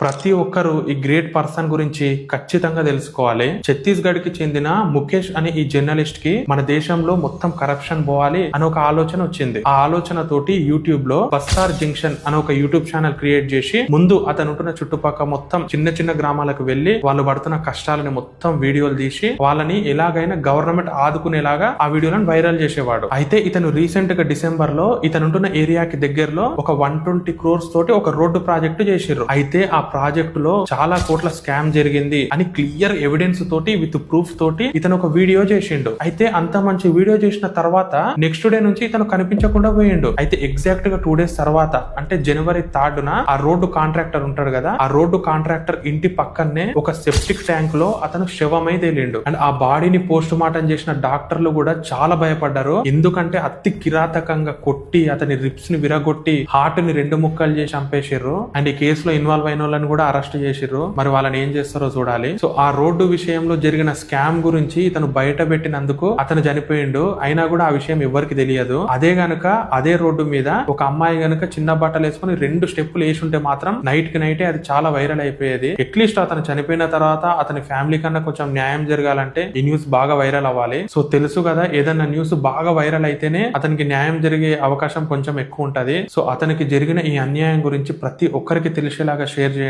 ప్రతి ఒక్కరు ఈ గ్రేట్ పర్సన్ గురించి ఖచ్చితంగా తెలుసుకోవాలి. ఛత్తీస్గఢ్ కి చెందిన ముఖేష్ అనే ఈ జర్నలిస్ట్ కి మన దేశంలో మొత్తం కరప్షన్ పోవాలి అని ఒక ఆలోచన వచ్చింది. ఆ ఆలోచన తోటి యూట్యూబ్ లో బస్తార్ జంక్షన్ అనే ఒక యూట్యూబ్ ఛానల్ క్రియేట్ చేసి ముందు అతను ఉంటున్న చుట్టుపక్కల మొత్తం చిన్న చిన్న గ్రామాలకు వెళ్లి వాళ్ళు పడుతున్న కష్టాలని మొత్తం వీడియోలు తీసి వాళ్ళని ఎలాగైనా గవర్నమెంట్ ఆదుకునేలాగా ఆ వీడియోలను వైరల్ చేసేవాడు. అయితే ఇతను రీసెంట్ గా డిసెంబర్ లో ఇతను ఉంటున్న ఏరియాకి దగ్గరలో ఒక 120 crores తోటి ఒక రోడ్డు ప్రాజెక్టు చేసిర్రు. అయితే ఆ ప్రాజెక్ట్ లో చాలా కోట్ల స్కామ్ జరిగింది అని క్లియర్ ఎవిడెన్స్ తోటి విత్ ప్రూఫ్ తోటి ఇతను ఒక వీడియో చేసిండు. అయితే అంత మంచి వీడియో చేసిన తర్వాత నెక్స్ట్ డే నుంచి ఇతను కనిపించకుండా పోయిండు. అయితే ఎగ్జాక్ట్ గా 2 days తర్వాత అంటే January 3rd ఆ రోడ్డు కాంట్రాక్టర్ ఉంటాడు కదా, ఆ రోడ్డు కాంట్రాక్టర్ ఇంటి పక్కనే ఒక సెప్టిక్ ట్యాంక్ లో అతను శవమై తేలిండు. అండ్ ఆ బాడీని పోస్ట్ మార్టం చేసిన డాక్టర్లు కూడా చాలా భయపడ్డారు. ఎందుకంటే అతి కిరాతకంగా కొట్టి అతని రిప్స్ ని విరగొట్టి హార్ట్ ని 2 ముక్కలు చేసి చంపేసిర్రు. అండ్ ఈ కేసులో ఇన్వాల్వ్ అయిన వాళ్ళని కూడా అరెస్ట్ చేసిర్రు. మరి వాళ్ళని ఏం చేస్తారో చూడాలి. సో ఆ రోడ్డు విషయంలో జరిగిన స్కామ్ గురించి ఇతను బయట పెట్టినందుకు అతను చనిపోయిండు. అయినా కూడా ఆ విషయం ఎవరికి తెలియదు. అదే గనక అదే రోడ్డు మీద ఒక అమ్మాయి గనక చిన్న బట్టలు వేసుకుని 2 స్టెప్పులు వేసి ఉంటే మాత్రం నైట్ కి నైటే అది చాలా వైరల్ అయిపోయేది. అట్లీస్ట్ అతను చనిపోయిన తర్వాత అతని ఫ్యామిలీ కన్నా కొంచెం న్యాయం జరగాలంటే ఈ న్యూస్ బాగా వైరల్ అవ్వాలి. సో తెలుసు కదా, ఏదన్నా న్యూస్ బాగా వైరల్ అయితేనే అతనికి న్యాయం జరిగే అవకాశం కొంచెం ఎక్కువ ఉంటది. సో అతనికి జరిగిన ఈ అన్యాయం గురించి ప్రతి ఒక్కరికి తెలిసేలాగా షేర్ చేయండి.